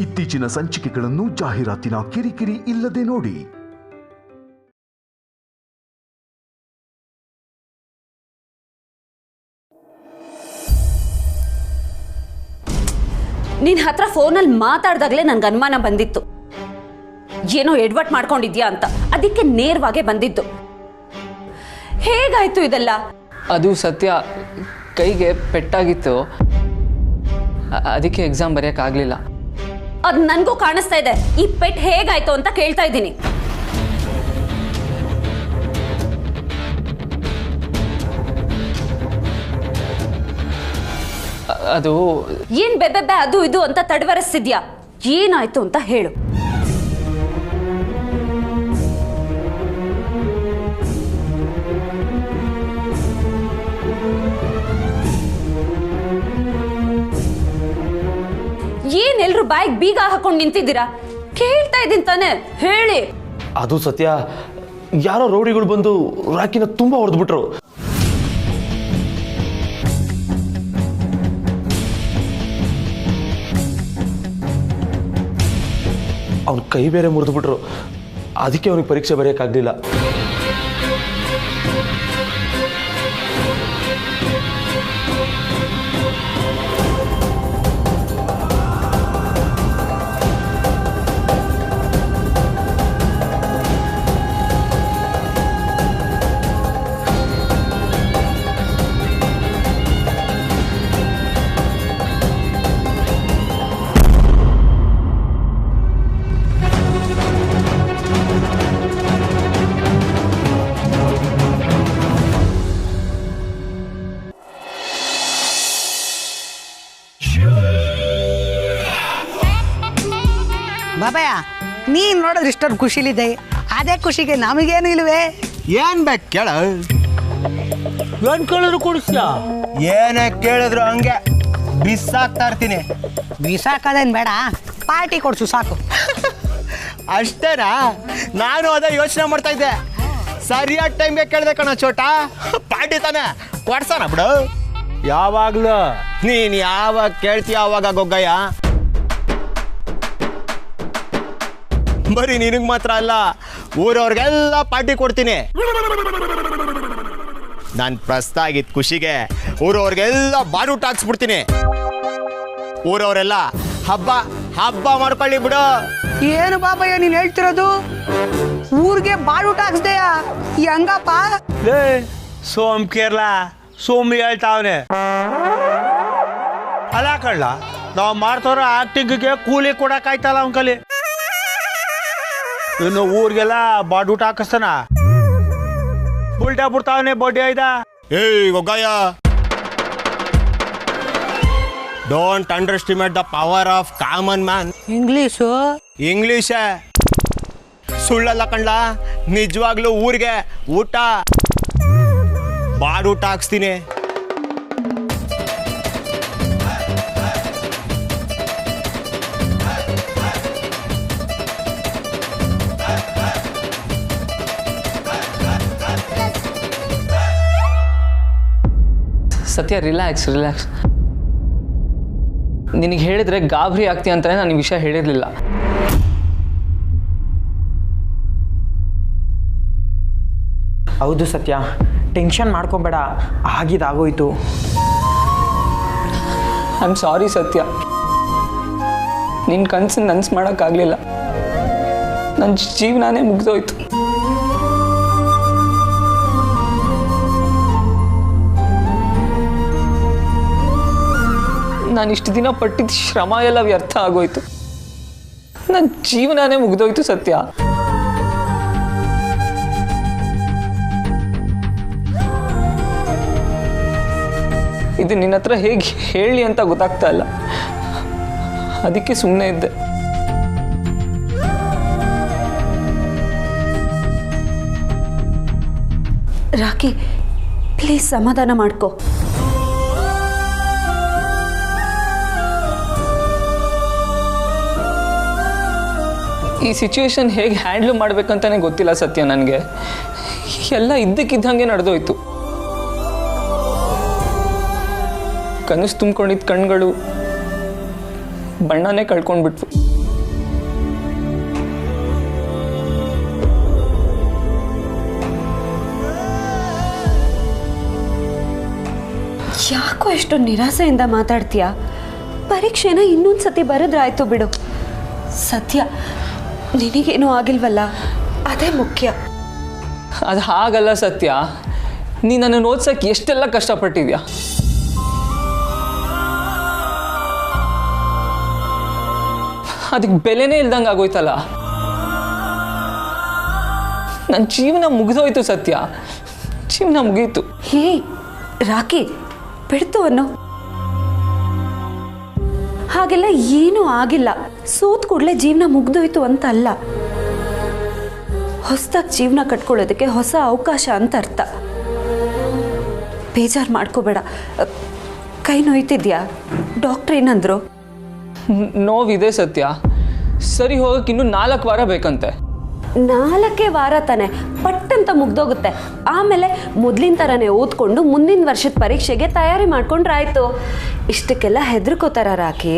ಇತ್ತೀಚಿನ ಸಂಚಿಕೆಗಳನ್ನು ಜಾಹೀರಾತಿನ ಕಿರಿಕಿರಿ ಇಲ್ಲದೆ ನೋಡಿ. ನಿನ್ ಹತ್ರ ಫೋನಲ್ಲಿ ಮಾತಾಡ್ದಾಗ್ಲೇ ನನ್ಗೆ ಅನುಮಾನ ಬಂದಿತ್ತು, ಏನೋ ಎಡ್ವರ್ಟ್ ಮಾಡ್ಕೊಂಡಿದ್ಯಾ ಅಂತ. ಅದಕ್ಕೆ ನೇರವಾಗೆ ಬಂದಿದ್ದು. ಹೇಗಾಯ್ತು ಇದೆಲ್ಲ? ಅದು ಸತ್ಯ, ಕೈಗೆ ಪೆಟ್ಟಾಗಿತ್ತು, ಅದಕ್ಕೆ ಎಕ್ಸಾಮ್ ಬರೆಯೋಕ್ಕಾಗಲಿಲ್ಲ. ಅದು ನನಗೂ ಕಾಣಿಸ್ತಾ ಇದೆ. ಈ ಪೆಟ್ ಹೇಗಾಯ್ತು ಅಂತ ಕೇಳ್ತಾ ಇದ್ದೀನಿ. ಅದು ಏನ್ ಬೆಬ್ಬೆಬ್ಬೆ ಅದು ಇದು ಅಂತ ತಡವರಿಸ್ತಿದ್ಯಾ? ಏನಾಯ್ತು ಅಂತ ಹೇಳು. ಏನ್ ಎಲ್ರು ಬಾಯಿಗೆ ಬೀಗ ಹಾಕೊಂಡು ನಿಂತಿದ್ದೀರಾ? ಕೇಳ್ತಾ ಇದ್ದೀನಿ ತಾನೆ, ಹೇಳಿ. ಅದು ಸತ್ಯ, ಯಾರೋ ರೌಡಿಗಳು ಬಂದು ರಾಕಿನ ತುಂಬಾ ಹೊಡೆದ್ಬಿಟ್ರು. ಅವನ ಕೈ ಬೇರೆ ಮುರಿದ್ಬಿಟ್ರು, ಅದಕ್ಕೆ ಅವನಿಗೆ ಪರೀಕ್ಷೆ ಬರೆಯೋಕ್ಕಾಗಲಿಲ್ಲ. ಬಾಬಯ್ಯ, ನೀನ್ ನೋಡಿದ್ರೆ ಇಷ್ಟೊಂದು ಖುಷಿಲಿದೆ, ಅದೇ ಖುಷಿಗೆ ನಮಗೇನು ಇಲ್ವೇ? ಏನ್ ಬೇಕು ಕೇಳ, ಏನ್ ಕೇಳಿದ್ರು ಕೊಡಿಸ್ಲ, ಏನೇ ಕೇಳಿದ್ರು ಹಂಗೆ ಬಿಸಾಕ್ತಾ ಇರ್ತೀನಿ. ಬಿಸಾಕದೇನು ಬೇಡ, ಪಾರ್ಟಿ ಕೊಡ್ಸು ಸಾಕು. ಅಷ್ಟೇನಾ? ನಾನು ಅದೇ ಯೋಚನೆ ಮಾಡ್ತಾ ಇದ್ದೆ. ಸರಿಯಾದ ಟೈಮ್ಗೆ ಕೇಳಿದೆ ಕಣ ಚೋಟ, ಪಾರ್ಟಿ ತಾನೆ ಕೊಡ್ಸೋಣ ಬಿಡು. ಯಾವಾಗ್ಲೂ ನೀನ್ ಯಾವಾಗ ಕೇಳ್ತೀಯ ಅವಾಗ ಗೊಗ್ಗಯ್ಯ. ಬರೀ ನಿನಗೆ ಮಾತ್ರ ಅಲ್ಲ, ಊರವ್ರಿಗೆಲ್ಲ ಪಾರ್ಟಿ ಕೊಡ್ತೀನಿ. ನಾನು ಪ್ರಸ್ತ ಆಗಿದ್ದ ಖುಷಿಗೆ ಊರವ್ರಿಗೆಲ್ಲ ಬಾಡೂಟ ಹಾಕ್ಸ್ಬಿಡ್ತೀನಿ. ಊರವರೆಲ್ಲ ಹಬ್ಬ ಹಬ್ಬ ಮಾಡ್ಕೊಳ್ಳಿ ಬಿಡು. ಏನು ಬಾಬಯ್ಯ ನೀನ್ ಹೇಳ್ತಿರೋದು? ಊರಿಗೆ ಬಾಡೂಟ ಹಾಕ್ಸ್ದೆಯಾ? ಹೆಂಗಪ್ಪ? ಸೋಮ್ ಕೇರಳ ಸೋಮ್ ಹೇಳ್ತಾವನೆ. ಅಲ್ಲ ಕಳ್ಳ, ನಾವು ಮಾಡ್ತಾರ ಆಕ್ಟಿಂಗ್ಗೆ ಕೂಲಿ ಕೊಡಕ್ಕಾಯ್ತಲ್ಲ ಅವನ್ ಕಲಿ. ಇನ್ನು ಊರಿಗೆಲ್ಲ ಬಾಡೂಟ ಹಾಕಿಸ್ತಾನ, ಉಲ್ಟಾ ಬಿಡ್ತಾವನೆ ಬಡ್ಡಿ ಐದ. ಏಯ್ Goggayya, don't underestimate the power of common man. English ಇಂಗ್ಲೀಷೇ ಸುಳ್ಳಲ್ಲ ಕಂಡ್ಲ, ನಿಜವಾಗ್ಲೂ ಊರಿಗೆ ಊಟ ಬಾಡೂಟ ಹಾಕ್ಸ್ತೀನಿ. ಸತ್ಯ, ರಿಲ್ಯಾಕ್ಸ್ ರಿಲ್ಯಾಕ್ಸ್. ನಿನಗೆ ಹೇಳಿದ್ರೆ ಗಾಬರಿ ಆಗ್ತೀಯ ಅಂತಾನೆ ನಾನು ಈ ವಿಷಯ ಹೇಳಿರಲಿಲ್ಲ. ಹೌದು ಸತ್ಯ, ಟೆನ್ಷನ್ ಮಾಡ್ಕೊಬೇಡ, ಆಗಿದಾಗೋಯ್ತು. ಐ ಆಮ್ ಸಾರಿ ಸತ್ಯ, ನಿನ್ನ ಕನಸನ್ನು ನನಸು ಮಾಡೋಕ್ಕಾಗಲಿಲ್ಲ. ನನ್ನ ಜೀವನನೇ ಮುಗಿದೋಯ್ತು. ನಾನು ಇಷ್ಟು ದಿನ ಪಟ್ಟಿದ್ದ ಶ್ರಮ ಎಲ್ಲ ವ್ಯರ್ಥ ಆಗೋಯ್ತು. ನನ್ನ ಜೀವನನೇ ಮುಗಿದೋಯ್ತು ಸತ್ಯ. ಇದು ನಿನ್ನ ಹತ್ರ ಹೇಗೆ ಹೇಳಿ ಅಂತ ಗೊತ್ತಾಗ್ತಾ ಇಲ್ಲ, ಅದಕ್ಕೆ ಸುಮ್ಮನೆ ಇದ್ದೆ. ರಾಕಿ, ಪ್ಲೀಸ್ ಸಮಾಧಾನ ಮಾಡ್ಕೋ. ಈ ಸಿಚುವೇಶನ್ ಹೇಗೆ ಹ್ಯಾಂಡ್ಲ್ ಮಾಡ್ಬೇಕಂತಾನೆ ಗೊತ್ತಿಲ್ಲ ಸತ್ಯ ನನಗೆ. ಎಲ್ಲ ಇದ್ದಕ್ಕಿದ್ದಂಗೆ ನಡೆದೋಯ್ತು. ಕನಸು ತುಂಬಿಕೊಂಡಿದ್ದ ಕಣ್ಗಳು ಬಣ್ಣನೇ ಕಳ್ಕೊಂಡ್ಬಿಟ್ವು. ಯಾಕೋ ಎಷ್ಟು ನಿರಾಸೆಯಿಂದ ಮಾತಾಡ್ತೀಯ? ಪರೀಕ್ಷೆನ ಇನ್ನೊಂದು ಸತಿ ಬರೆದ್ರಾಯ್ತು ಬಿಡು. ಸತ್ಯ, ನಿನಗೇನೂ ಆಗಿಲ್ವಲ್ಲ, ಅದೇ ಮುಖ್ಯ. ಅದು ಹಾಗಲ್ಲ ಸತ್ಯ. ನೀ ನನ್ನನ್ನು ಓದ್ಸಕ್ಕೆ ಎಷ್ಟೆಲ್ಲ ಕಷ್ಟಪಟ್ಟಿದ್ಯಾ. ಅದಕ್ಕೆ ಬೆಲೆನೇ ಇಲ್ದಂಗೆ ಆಗೋಯ್ತಲ್ಲ. ನನ್ನ ಜೀವನ ಮುಗಿದೋಯ್ತು ಸತ್ಯ, ಜೀವನ ಮುಗೀತು. ಹೇ ರಾಕಿ, ಬಿಡ್ತು ಅನ್ನೋ. ಹಾಗೆಲ್ಲ ಏನೂ ಆಗಿಲ್ಲ. ಸೋತ್ ಕೂಡಲೇ ಜೀವನ ಮುಗ್ದೋಯ್ತು ಅಂತ ಅಲ್ಲ. ಹೊಸದಾಗಿ ಜೀವನ ಕಟ್ಕೊಳ್ಳೋದಕ್ಕೆ ಹೊಸ ಅವಕಾಶ ಅಂತ ಅರ್ಥ. ಬೇಜಾರು ಮಾಡ್ಕೋಬೇಡ. ಕೈ ನೋಯ್ತಿದ್ಯಾ? ಡಾಕ್ಟ್ರ್ ಏನಂದ್ರು? ನೋವಿದೆ ಸತ್ಯ. ಸರಿ ಹೋಗಕ್ಕೆ ಇನ್ನೂ 4 ವಾರ ಬೇಕಂತೆ. 4 ವಾರ ತಾನೆ, ಪಟ್ಟಂತ ಮುಗ್ದೋಗುತ್ತೆ. ಆಮೇಲೆ ಮೊದಲಿನ ಥರನೇ ಓದ್ಕೊಂಡು ಮುಂದಿನ ವರ್ಷದ ಪರೀಕ್ಷೆಗೆ ತಯಾರಿ ಮಾಡ್ಕೊಂಡ್ರೆ ಆಯ್ತು. ಇಷ್ಟಕ್ಕೆಲ್ಲ ಹೆದರ್ಕೋತಾರ ರಾಕಿ?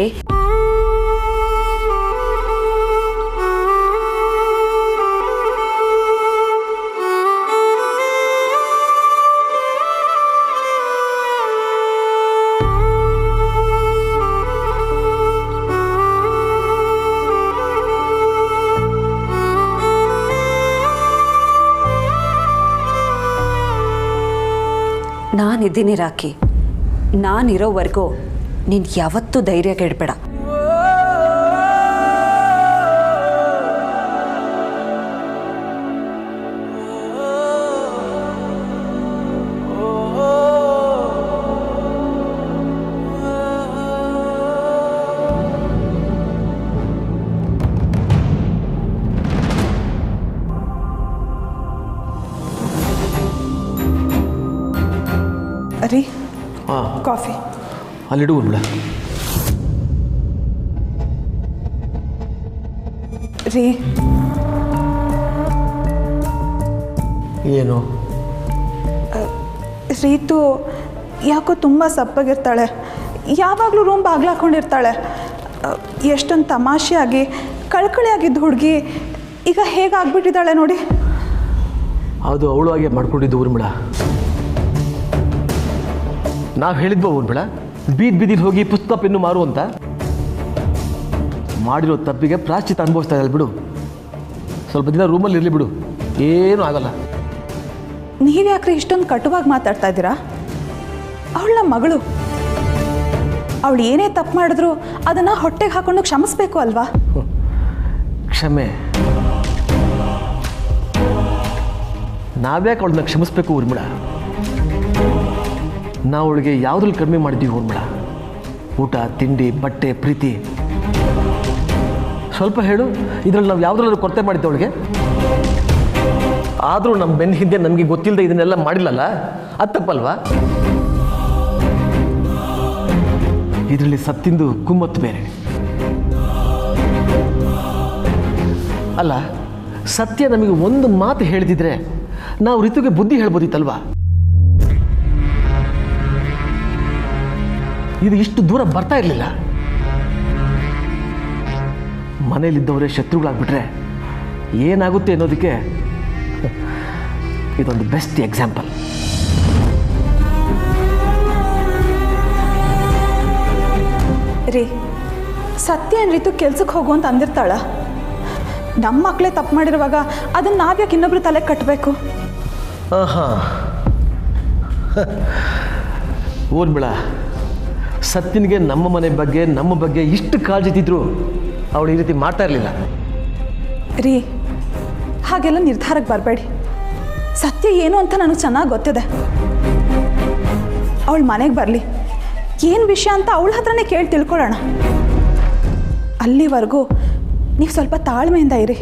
ನಾನಿದ್ದೀನಿ ರಾಕಿ. ನಾನಿರೋವರೆಗೂ ನೀನು ಯಾವತ್ತೂ ಧೈರ್ಯ ಕೆಡಬೇಡ. ರೀ, ಹಾಂ, ಕಾಫಿ ಅಲ್ಲಿಡು ಬಿಡ. ರೀ, ಏನು? ರೀತು ಯಾಕೋ ತುಂಬ ಸಪ್ಪಗಿರ್ತಾಳೆ. ಯಾವಾಗಲೂ ರೂಮ್ ಬಾಗ್ಲಾಕೊಂಡಿರ್ತಾಳೆ. ಎಷ್ಟೊಂದು ತಮಾಷೆಯಾಗಿ ಕಳ್ಕಳಿಯಾಗಿದ್ದು ಹುಡುಗಿ ಈಗ ಹೇಗಾಗ್ಬಿಟ್ಟಿದ್ದಾಳೆ ನೋಡಿ. ಅದು ಅವಳು ಹಾಗೆ ಮಾಡ್ಕೊಂಡಿದ್ದು ಊರ್ಮಿಳ. ನಾವು ಹೇಳಿದ್ವ ಊರ್ಮಿಳ, ಬೀದಿಲಿ ಹೋಗಿ ಪುಸ್ತಕ ಪೆನ್ನು ಮಾರು ಅಂತ. ಮಾಡಿರೋ ತಪ್ಪಿಗೆ ಪ್ರಾಶ್ಚಿತ ಅನುಭವಿಸ್ತಾ ಇದ್ದಾಳೆ ಬಿಡು. ಸ್ವಲ್ಪ ದಿನ ರೂಮಲ್ಲಿ ಇರಲಿ ಬಿಡು, ಏನೂ ಆಗಲ್ಲ. ನೀವ್ಯಾಕ್ರಿ ಇಷ್ಟೊಂದು ಕಟುವಾಗಿ ಮಾತಾಡ್ತಾ ಇದ್ದೀರಾ? ಅವಳ ನಮ್ಮ ಮಗಳು. ಅವಳು ಏನೇ ತಪ್ಪು ಮಾಡಿದ್ರು ಅದನ್ನು ಹೊಟ್ಟೆಗೆ ಹಾಕೊಂಡು ಕ್ಷಮಿಸ್ಬೇಕು ಅಲ್ವಾ? ಕ್ಷಮೆ? ನಾವ್ಯಾಕೆ ಅವಳನ್ನ ಕ್ಷಮಿಸ್ಬೇಕು ಊರ್ಮಿಳ? ನಾವು ಅವಳಿಗೆ ಯಾವುದ್ರಲ್ಲಿ ಕಡಿಮೆ ಮಾಡಿದ್ದೀವಿ ಊರ್ಮಿಳ? ಊಟ, ತಿಂಡಿ, ಬಟ್ಟೆ, ಪ್ರೀತಿ. ಸ್ವಲ್ಪ ಹೇಳು, ಇದರಲ್ಲಿ ನಾವು ಯಾವುದ್ರಲ್ಲೂ ಕೊರತೆ ಮಾಡಿದ್ದೆ ಅವಳಿಗೆ? ಆದರೂ ನಮ್ಮ ಬೆನ್ನ ಹಿಂದೆ ನಮಗೆ ಗೊತ್ತಿಲ್ಲದೆ ಇದನ್ನೆಲ್ಲ ಮಾಡಿಲ್ಲಲ್ಲ, ಅದು ತಪ್ಪಲ್ವಾ? ಇದರಲ್ಲಿ ಸತ್ತಿಂದು ಕುಮ್ಮತ್ತು ಬೇರೆ ಅಲ್ಲ. ಸತ್ಯ ನಮಗೆ ಒಂದು ಮಾತು ಹೇಳಿದಿದ್ರೆ ನಾವು ರಿತುಗೆ ಬುದ್ಧಿ ಹೇಳ್ಬೋದಿತ್ತಲ್ವಾ? ಇದು ಇಷ್ಟು ದೂರ ಬರ್ತಾ ಇರಲಿಲ್ಲ. ಮನೇಲಿದ್ದವರೇ ಶತ್ರುಗಳಾಗ್ಬಿಟ್ರೆ ಏನಾಗುತ್ತೆ ಅನ್ನೋದಕ್ಕೆ ಇದೊಂದು ಬೆಸ್ಟ್ ಎಕ್ಸಾಂಪಲ್. ರೀ, ಸತ್ಯ ಏನು ರೀತು ಕೆಲ್ಸಕ್ಕೆ ಹೋಗು ಅಂತ ಅಂದಿರ್ತಾಳ? ನಮ್ಮ ಮಕ್ಕಳೇ ತಪ್ಪು ಮಾಡಿರುವಾಗ ಅದನ್ನು ನಾವ್ಯಾಕೆ ಇನ್ನೊಬ್ರು ತಲೆ ಕಟ್ಟಬೇಕು? ಹಾಂ, ಊರ್ಮಿಳ, ಸತ್ಯನಿಗೆ ನಮ್ಮ ಮನೆ ಬಗ್ಗೆ, ನಮ್ಮ ಬಗ್ಗೆ ಇಷ್ಟು ಕಾಳಜಿತಿದ್ರು ಅವಳು ಈ ರೀತಿ ಮಾಡ್ತಾ ಇರಲಿಲ್ಲ. ರೀ, ಹಾಗೆಲ್ಲ ನಿರ್ಧಾರಕ್ಕೆ ಬರಬೇಡಿ. ಸತ್ಯ ಏನು ಅಂತ ನನಗೆ ಚೆನ್ನಾಗಿ ಗೊತ್ತಿದೆ. ಅವಳು ಮನೆಗೆ ಬರಲಿ, ಏನು ವಿಷಯ ಅಂತ ಅವಳ ಹತ್ರನೇ ಕೇಳಿ ತಿಳ್ಕೊಳ್ಳೋಣ. ಅಲ್ಲಿವರೆಗೂ ನೀವು ಸ್ವಲ್ಪ ತಾಳ್ಮೆಯಿಂದ ಇರಿ.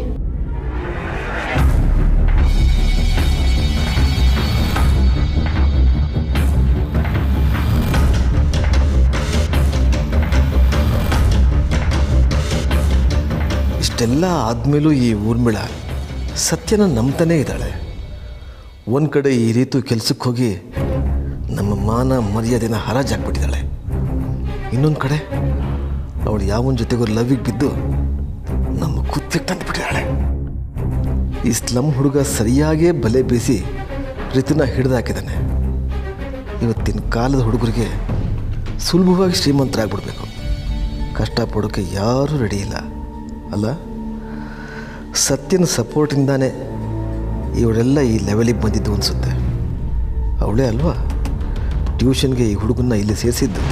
ಇಷ್ಟೆಲ್ಲ ಆದಮೇಲೂ ಈ ಊರ್ಮಿಳ ಸತ್ಯನ ನಂಬ್ತಾನೇ ಇದ್ದಾಳೆ. ಒಂದು ಕಡೆ ಈ ರೀತಿ ಕೆಲಸಕ್ಕೆ ಹೋಗಿ ನಮ್ಮ ಮಾನ ಮರ್ಯಾದೆನ ಹರಾಜಾಕ್ಬಿಟ್ಟಿದ್ದಾಳೆ. ಇನ್ನೊಂದು ಕಡೆ ಅವಳು ಯಾವನ ಜೊತೆಗೂ ಲವ್ವಿಗೆ ಬಿದ್ದು ನಮ್ಮ ಕುತ್ತಿಗೆ ತಂದುಬಿಟ್ಟಿದ್ದಾಳೆ. ಈ ಸ್ಲಮ್ ಹುಡುಗ ಸರಿಯಾಗೇ ಬಲೆ ಬೀಸಿ ರಿತುನ ಹಿಡಿದು ಹಾಕಿದ್ದಾನೆ. ಇವತ್ತಿನ ಕಾಲದ ಹುಡುಗರಿಗೆ ಸುಲಭವಾಗಿ ಶ್ರೀಮಂತರಾಗ್ಬಿಡ್ಬೇಕು. ಕಷ್ಟಪಡೋಕ್ಕೆ ಯಾರೂ ರೆಡಿ ಇಲ್ಲ ಅಲ್ಲ. ಸತ್ಯನ ಸಪೋರ್ಟಿಂದಾನೇ ಇವಳೆಲ್ಲ ಈ ಲೆವೆಲಿಗೆ ಬಂದಿದ್ದು ಅನಿಸುತ್ತೆ. ಅವಳೇ ಅಲ್ವಾ ಟ್ಯೂಷನ್ಗೆ ಈ ಹುಡುಗನ್ನ ಇಲ್ಲಿ ಸೇರಿಸಿದ್ದು.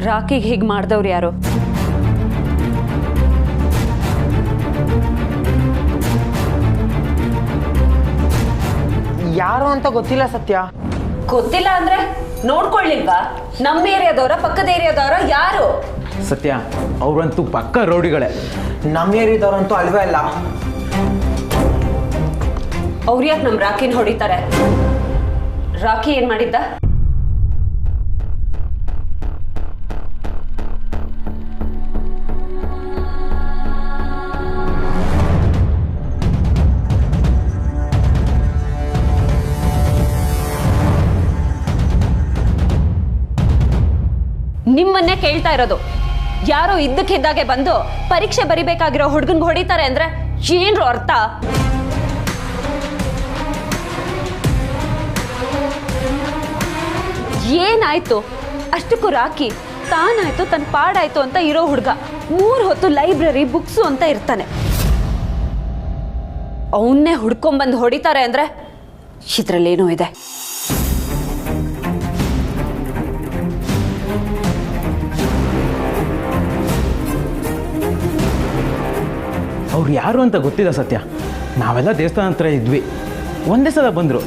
ರಾಕಿಗೆ ಹೀಗೆ ಮಾಡ್ದವ್ರು ಯಾರು? ಯಾರು ಅಂತ ಗೊತ್ತಿಲ್ಲ ಸತ್ಯ. ಗೊತ್ತಿಲ್ಲ ಅಂದ್ರೆ ನೋಡ್ಕೊಳ್ಳಿಲ್ವಾ? ನಮ್ಮ ಏರಿಯಾದವರ ಪಕ್ಕದ ಏರಿಯಾದವರ ಯಾರು? ಸತ್ಯ ಅವ್ರಂತೂ ಪಕ್ಕ ರೌಡಿಗಳೇ. ನಮ್ಮ ಏರಿಯಾದವ್ರಂತೂ ಅಲ್ವೇ ಅಲ್ಲ. ಅವ್ರು ಯಾಕೆ ನಮ್ಮ ರಾಕಿನ ಹೊಡಿತಾರೆ? ರಾಕಿ ಏನ್ ಮಾಡಿದ್ದ? ನಿಮ್ಮನ್ನೇ ಕೇಳ್ತಾ ಇರೋದು. ಯಾರೋ ಇದ್ದಕ್ಕಿದ್ದಾಗೆ ಬಂದು ಪರೀಕ್ಷೆ ಬರಿಬೇಕಾಗಿರೋ ಹುಡುಗನ್ಗೆ ಹೊಡಿತಾರೆ ಅಂದ್ರೆ ಏನ್ರು ಅರ್ಥ? ಏನಾಯ್ತು? ಅಷ್ಟಕ್ಕೂ ರಾಕಿ ತಾನಾಯ್ತು ತನ್ನ ಪಾಡಾಯ್ತು ಅಂತ ಇರೋ ಹುಡುಗ 3 ಹೊತ್ತು ಲೈಬ್ರರಿ ಬುಕ್ಸು ಅಂತ ಇರ್ತಾನೆ. ಅವನ್ನೇ ಹುಡ್ಕೊಂಬಂದು ಹೊಡಿತಾರೆ ಅಂದ್ರೆ ಇದ್ರಲ್ಲೇನೋ ಇದೆ. ಅವ್ರು ಯಾರು ಅಂತ ಗೊತ್ತಿಲ್ಲ ಸತ್ಯ. ನಾವೆಲ್ಲ ದೇವಸ್ಥಾನ ಹತ್ರ ಇದ್ವಿ. ಒಂದೇ ಸಲ ಬಂದರು.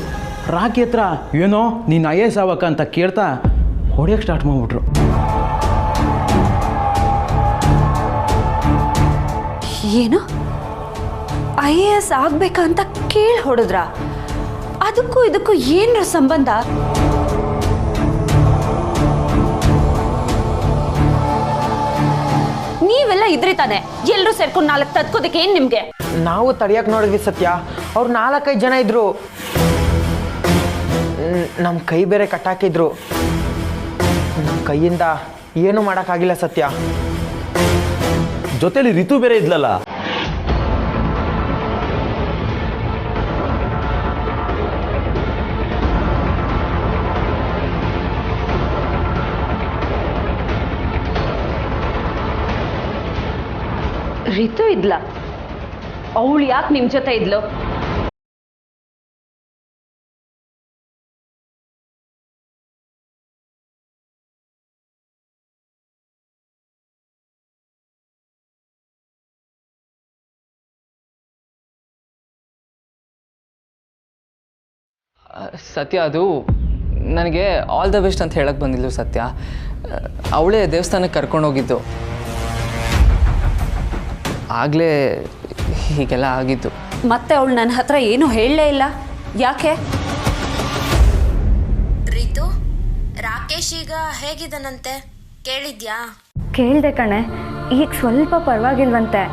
ರಾಕಿ ಹತ್ರ ಏನೋ ನೀನು IAS ಆವಕ್ಕ ಅಂತ ಕೇಳ್ತಾ ಹೊಡೆಯೋಕ್ಕೆ ಸ್ಟಾರ್ಟ್ ಮಾಡಿಬಿಟ್ರು. ಏನು IAS ಆಗ್ಬೇಕಂತ ಕೇಳಿ ಹೊಡೆದ್ರ? ಅದಕ್ಕೂ ಇದಕ್ಕೂ ಏನ್ರ ಸಂಬಂಧ? ನೀವೆಲ್ಲ ಇದ್ರಿ ತಾನೆ, ಎಲ್ಲರೂ ಸೇರ್ಕೊಂಡು 4 ತದ್ಕೋದಕ್ಕೆ ಏನ್ ನಿಮ್ಗೆ? ನಾವು ತಡಿಯಕ್ಕೆ ನೋಡಿದ್ವಿ ಸತ್ಯ. ಅವ್ರು 4-5 ಜನ ಇದ್ರು. ನಮ್ಮ ಕೈ ಬೇರೆ ಕಟ್ಟಾಕಿದ್ರು. ನಮ್ಮ ಕೈಯಿಂದ ಏನು ಮಾಡೋಕ್ಕಾಗಿಲ್ಲ ಸತ್ಯ. ಜೊತೆಲಿ ರಿತು ಬೇರೆ ಇದ್ಲಲ್ಲ. ರಿತು ಇದ್ಲ? ಅವಳು ಯಾಕೆ ನಿಮ್ ಜೊತೆ ಇದ್ಲು? ಸತ್ಯ, ಅದು ನನಗೆ ಆಲ್ ದ ಬೆಸ್ಟ್ ಅಂತ ಹೇಳಕ್ಕೆ ಬಂದಿಲ್ಲ ಸತ್ಯ. ಅವಳೇ ದೇವಸ್ಥಾನಕ್ಕೆ ಕರ್ಕೊಂಡೋಗಿದ್ದು. ಆಗಲೇ ಹೀಗೆಲ್ಲ ಆಗಿದ್ದು. ಮತ್ತೆ ಅವಳು ನನ್ನ ಹತ್ರ ಏನು ಹೇಳಲೇ ಇಲ್ಲ. ಯಾಕೆ? ರಿತು, ರಾಕೇಶ್ ಈಗ ಹೇಗಿದ್ದಾನಂತೆ ಕೇಳಿದ್ಯಾ? ಕೇಳಿದೆ ಕಣೆ. ಈಗ ಸ್ವಲ್ಪ ಪರವಾಗಿಲ್ವಂತೆ.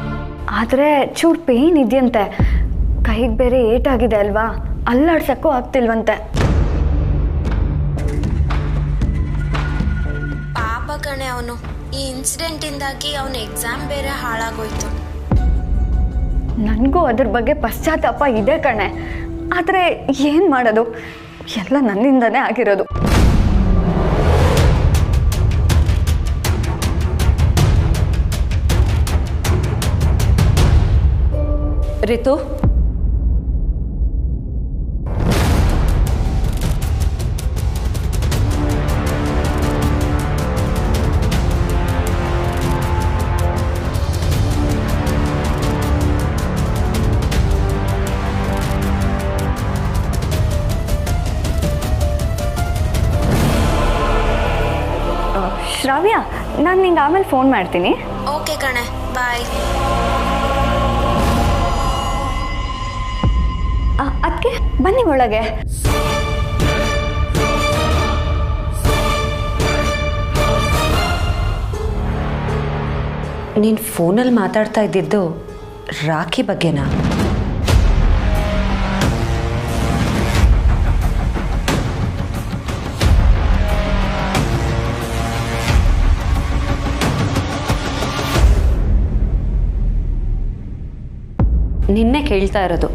ಆದರೆ ಚೂರು ಪೇಯ್ನ್ ಇದೆಯಂತೆ. ಕೈಗೆ ಬೇರೆ ಏಟಾಗಿದೆ ಅಲ್ವಾ, ಅಲ್ಲಾಡ್ಸಕ್ಕೂ ಆಗ್ತಿಲ್ವಂತೆ. ಪಾಪ ಕಣೆ ಅವನು. ಈ ಇನ್ಸಿಡೆಂಟಿಂದಾಗಿ ಅವನ ಎಕ್ಸಾಮ್ ಬೇರೆ ಹಾಳಾಗೋಯ್ತು. ನನಗೂ ಅದ್ರ ಬಗ್ಗೆ ಪಶ್ಚಾತ್ತಾಪ ಇದೆ ಕಣೆ. ಆದರೆ ಏನು ಮಾಡೋದು, ಎಲ್ಲ ನನ್ನಿಂದನೇ ಆಗಿರೋದು. ರಿತು, ಶ್ರಾವ್ಯ, ನಾನು ನಿಂಗೆ ಆಮೇಲೆ ಫೋನ್ ಮಾಡ್ತೀನಿ. ಓಕೆ ಕಣೆ, ಬಾಯ್. ಅದಕ್ಕೆ ಬನ್ನಿ ಒಳಗೆ. ನೀನು ಫೋನಲ್ಲಿ ಮಾತಾಡ್ತಾ ಇದ್ದಿದ್ದು ರಾಖಿ ಬಗ್ಗೆನಾ? ನಿನ್ನೆ ಕೇಳ್ತಾ ಇರೋದು,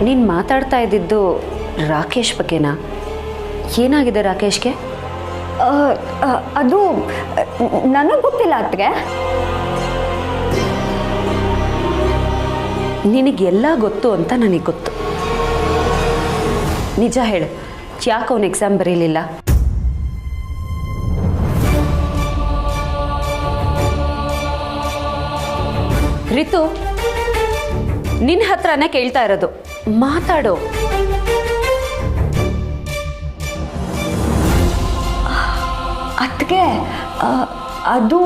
ನೀನು ಮಾತಾಡ್ತಾ ಇದ್ದಿದ್ದು ರಾಕೇಶ್ ಬಗ್ಗೆನಾ? ಏನಾಗಿದೆ ರಾಕೇಶ್ಗೆ? ಅದು ನನಗೆ ಗೊತ್ತಿಲ್ಲ ಅತ್ತಿಗೆ. ನಿನಗೆಲ್ಲ ಗೊತ್ತು ಅಂತ ನನಗೆ ಗೊತ್ತು. ನಿಜ ಹೇಳು, ಯಾಕೆ ಅವನು ಎಕ್ಸಾಮ್ ಬರೀಲಿಲ್ಲ? ರಿತು, ನಿನ್ನ ಹತ್ರನೇ ಕೇಳ್ತಾ ಇರೋದು, ಮಾತಾಡೋ. ಅದಕ್ಕೆ ಅದು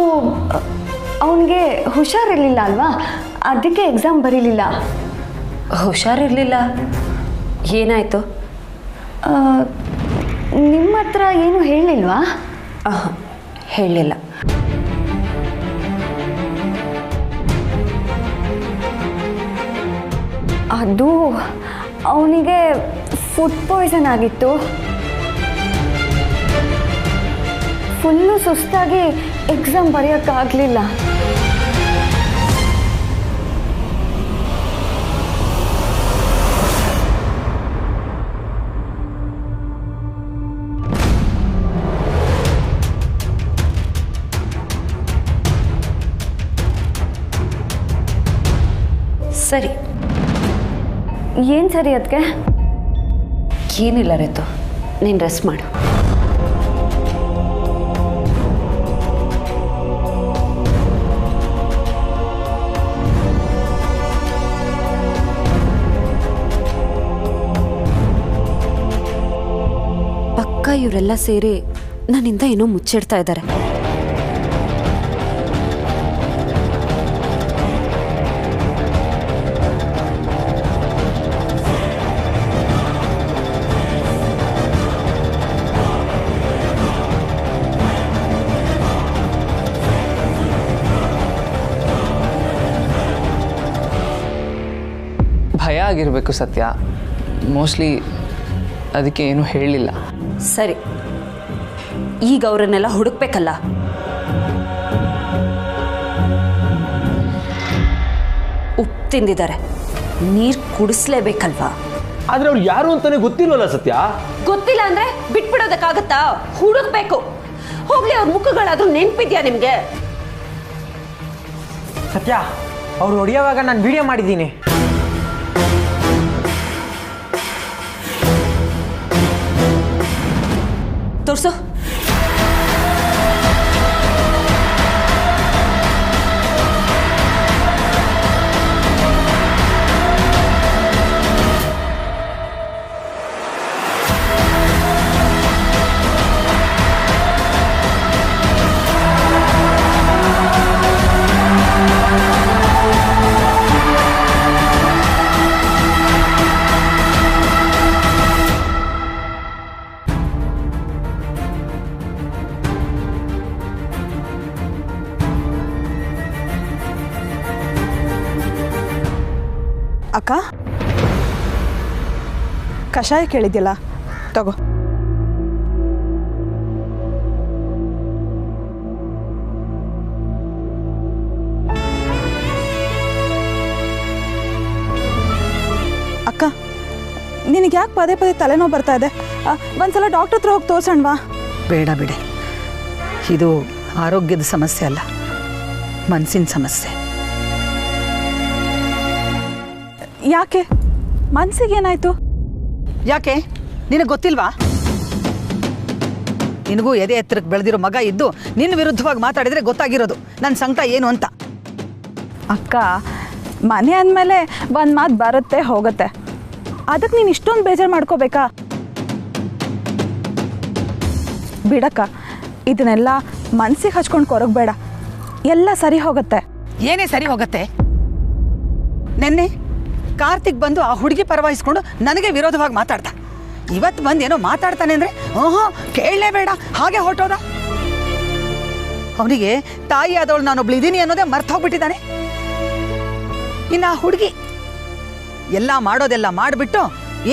ಅವನಿಗೆ ಹುಷಾರಿರಲಿಲ್ಲ ಅಲ್ವಾ, ಅದಕ್ಕೆ ಎಕ್ಸಾಮ್ ಬರೀಲಿಲ್ಲ. ಹುಷಾರಿರಲಿಲ್ಲ? ಏನಾಯಿತು? ನಿಮ್ಮ ಹತ್ರ ಏನು ಹೇಳಲಿಲ್ವಾ? ಹೇಳಲಿಲ್ಲ. ಅದು ಅವನಿಗೆ ಫುಡ್ ಪಾಯ್ಸನ್ ಆಗಿತ್ತು. ಫುಲ್ಲು ಸುಸ್ತಾಗಿ ಎಕ್ಸಾಮ್ ಬರೆಯೋಕ್ಕಾಗಲಿಲ್ಲ. ಸರಿ. ಏನು ಸರಿ ಅದಕ್ಕೆ? ಏನಿಲ್ಲ ರಿತು, ನೀನು ರೆಸ್ಟ್ ಮಾಡು. ಪಕ್ಕ ಇವರೆಲ್ಲ ಸೇರಿ ನನ್ನಿಂದ ಏನೋ ಮುಚ್ಚಿಡ್ತಾ ಇದ್ದಾರೆ. ಭಯ ಆಗಿರಬೇಕು ಸತ್ಯ. ಮೋಸ್ಟ್ಲಿ ಅದಕ್ಕೆ ಏನು ಹೇಳಲಿಲ್ಲ. ಸರಿ, ಈಗ ಅವರನ್ನೆಲ್ಲ ಹುಡುಕ್ಬೇಕಲ್ಲ. ಉಪ್ಪು ತಿಂದಿದ್ದಾರೆ, ನೀರು ಕುಡಿಸ್ಲೇಬೇಕಲ್ವಾ? ಆದ್ರೆ ಅವ್ರು ಯಾರು ಅಂತಾನೆ ಗೊತ್ತಿಲ್ವಲ್ಲ ಸತ್ಯ. ಗೊತ್ತಿಲ್ಲ ಅಂದ್ರೆ ಬಿಟ್ಬಿಡೋದಕ್ಕಾಗತ್ತಾ? ಹುಡುಕ್ಬೇಕು. ಹೋಗ್ಲಿ, ಅವ್ರ ಮುಖಗಳಾದ್ರೂ ನೆನ್ಪಿದ್ಯಾ ನಿಮ್ಗೆ? ಸತ್ಯ, ಅವ್ರು ಹೊಡೆಯೋವಾಗ ನಾನು ವಿಡಿಯೋ ಮಾಡಿದ್ದೀನಿ. ತೋರ್ಸು. ಅಕ್ಕ, ಕಷಾಯ ಕೇಳಿದ್ಯಲ್ಲ, ತಗೋ. ಅಕ್ಕ, ನಿನಗೆ ಯಾಕೆ ಪದೇ ಪದೇ ತಲೆನೋವು ಬರ್ತಾ ಇದೆ? ಒಂದ್ಸಲ ಡಾಕ್ಟರ್ ಹತ್ರ ಹೋಗಿ ತೋರ್ಸಣ್ವಾ? ಬೇಡ ಬಿಡೆ, ಇದು ಆರೋಗ್ಯದ ಸಮಸ್ಯೆ ಅಲ್ಲ, ಮನಸ್ಸಿನ ಸಮಸ್ಯೆ. ಯಾಕೆ? ಮನ್ಸಿಗೆ ಏನಾಯ್ತು? ಯಾಕೆ ನಿನಗೆ ಗೊತ್ತಿಲ್ವಾ? ನಿನಗೂ ಎದೆ ಎತ್ತರಕ್ಕೆ ಬೆಳೆದಿರೋ ಮಗ ಇದ್ದು ನಿನ್ನ ವಿರುದ್ಧವಾಗಿ ಮಾತಾಡಿದರೆ ಗೊತ್ತಾಗಿರೋದು ನನ್ನ ಸಂಕಟ ಏನು ಅಂತ. ಅಕ್ಕ, ಮನೆ ಅಂದಮೇಲೆ ಒಂದು ಮಾತು ಬರುತ್ತೆ ಹೋಗುತ್ತೆ, ಅದಕ್ಕೆ ನೀನು ಇಷ್ಟೊಂದು ಬೇಜಾರು ಮಾಡ್ಕೋಬೇಕಾ? ಬಿಡಕ್ಕ, ಇದನ್ನೆಲ್ಲ ಮನಸ್ಸಿಗೆ ಹಚ್ಕೊಂಡು ಕೊರಗಬೇಡ, ಎಲ್ಲ ಸರಿ ಹೋಗುತ್ತೆ. ಏನೇ ಸರಿ ಹೋಗುತ್ತೆ? ನೆನ್ನೆ ಕಾರ್ತಿಕ್ ಬಂದು ಆ ಹುಡುಗಿ ಪರವಾಯಿಸ್ಕೊಂಡು ನನಗೆ ವಿರೋಧವಾಗಿ ಮಾತಾಡ್ದ. ಇವತ್ತು ಬಂದು ಏನೋ ಮಾತಾಡ್ತಾನೆ ಅಂದರೆ ಕೇಳಲೇಬೇಡ, ಹಾಗೆ ಹೊರಟೋದ. ಅವನಿಗೆ ತಾಯಿ ಆದವಳು ನಾನೊಬ್ಳು ಇದ್ದೀನಿ ಅನ್ನೋದೇ ಮರ್ತು ಹೋಗ್ಬಿಟ್ಟಿದ್ದಾನೆ. ಇನ್ನು ಆ ಹುಡುಗಿ ಎಲ್ಲ ಮಾಡೋದೆಲ್ಲ ಮಾಡಿಬಿಟ್ಟು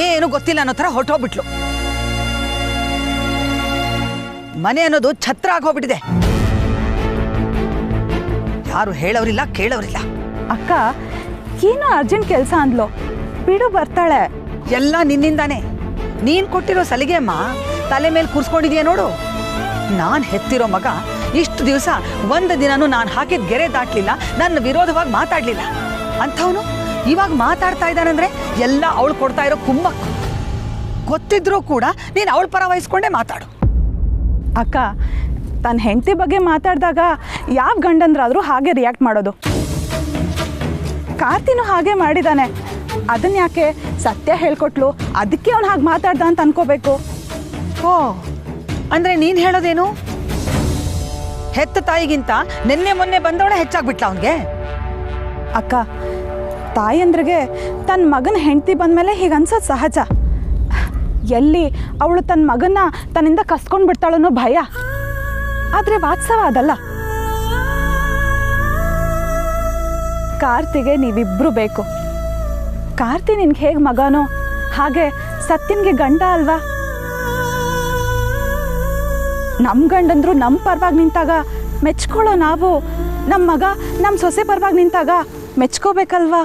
ಏನು ಗೊತ್ತಿಲ್ಲ ಅನ್ನೋ ಥರ ಹೊರಟೋಗ್ಬಿಟ್ಲು. ಮನೆ ಅನ್ನೋದು ಛತ್ರ ಆಗೋಗ್ಬಿಟ್ಟಿದೆ. ಯಾರು ಹೇಳೋರಿಲ್ಲ ಕೇಳೋರಿಲ್ಲ. ಅಕ್ಕ ಏನೋ ಅರ್ಜೆಂಟ್ ಕೆಲಸ ಅಂದ್ಲು, ಬಿಡು ಬರ್ತಾಳೆ. ಎಲ್ಲ ನಿನ್ನಿಂದಾನೆ. ನೀನ್ ಕೊಟ್ಟಿರೋ ಸಲಿಗೆ ಅಮ್ಮ ತಲೆ ಮೇಲೆ ಕೂರ್ಸ್ಕೊಂಡಿದ್ಯಾ ನೋಡು. ನಾನು ಹೆತ್ತಿರೋ ಮಗ ಇಷ್ಟು ದಿವಸ ಒಂದು ದಿನನೂ ನಾನು ಹಾಕಿದ ಗೆರೆ ದಾಟ್ಲಿಲ್ಲ, ನನ್ನ ವಿರೋಧವಾಗಿ ಮಾತಾಡ್ಲಿಲ್ಲ. ಅಂಥವನು ಇವಾಗ ಮಾತಾಡ್ತಾ ಇದ್ದಾನಂದ್ರೆ ಎಲ್ಲ ಅವಳು ಕೊಡ್ತಾ ಇರೋ ಕುಮ್ಮಕ್ಕು. ಗೊತ್ತಿದ್ರೂ ಕೂಡ ನೀನು ಅವಳ ಪರ ವಹಿಸ್ಕೊಂಡೇ ಮಾತಾಡು. ಅಕ್ಕ ತನ್ನ ಹೆಂಡತಿ ಬಗ್ಗೆ ಮಾತಾಡಿದಾಗ ಯಾವ ಗಂಡಂದ್ರಾದರೂ ಹಾಗೆ ರಿಯಾಕ್ಟ್ ಮಾಡೋದು. ಕಾರ್ತಿನೂ ಹಾಗೆ ಮಾಡಿದ್ದಾನೆ. ಅದನ್ನ ಯಾಕೆ ಸತ್ಯ ಹೇಳ್ಕೊಟ್ಲು, ಅದಕ್ಕೆ ಅವ್ನು ಹಾಗೆ ಮಾತಾಡ್ದ ಅಂತ ಅನ್ಕೋಬೇಕು? ಓ, ಅಂದ್ರೆ ನೀನು ಹೇಳೋದೇನು? ಹೆತ್ತ ತಾಯಿಗಿಂತ ನಿನ್ನೆ ಮೊನ್ನೆ ಬಂದವಳೆ ಹೆಚ್ಚಾಗ್ಬಿಟ್ಲ ಅವನಿಗೆ? ಅಕ್ಕ ತಾಯಂದ್ರಿಗೆ ತನ್ನ ಮಗನ ಹೆಂಡತಿ ಬಂದಮೇಲೆ ಹೀಗೆ ಅನ್ಸೋದು ಸಹಜ. ಎಲ್ಲಿ ಅವಳು ತನ್ನ ಮಗನ್ನ ತನ್ನಿಂದ ಕಸ್ಕೊಂಡು ಬಿಡ್ತಾಳೋ ಅನ್ನೋ ಭಯ. ಆದರೆ ವಾತ್ಸವ ಅದಲ್ಲ. ಕಾರ್ತಿಗೆ ನೀವಿಬ್ರು ಬೇಕು. ಕಾರ್ತಿ ನಿನ್ಗೆ ಹೇಗೆ ಮಗನೋ ಹಾಗೆ ಸತ್ಯನ್ಗೆ ಗಂಡ ಅಲ್ವಾ? ನಮ್ಮ ಗಂಡಂದ್ರು ನಮ್ಮ ಪರವಾಗಿ ನಿಂತಾಗ ಮೆಚ್ಕೊಳ್ಳೋ ನಾವು, ನಮ್ಮ ಮಗ ನಮ್ಮ ಸೊಸೆ ಪರವಾಗಿ ನಿಂತಾಗ ಮೆಚ್ಕೋಬೇಕಲ್ವಾ?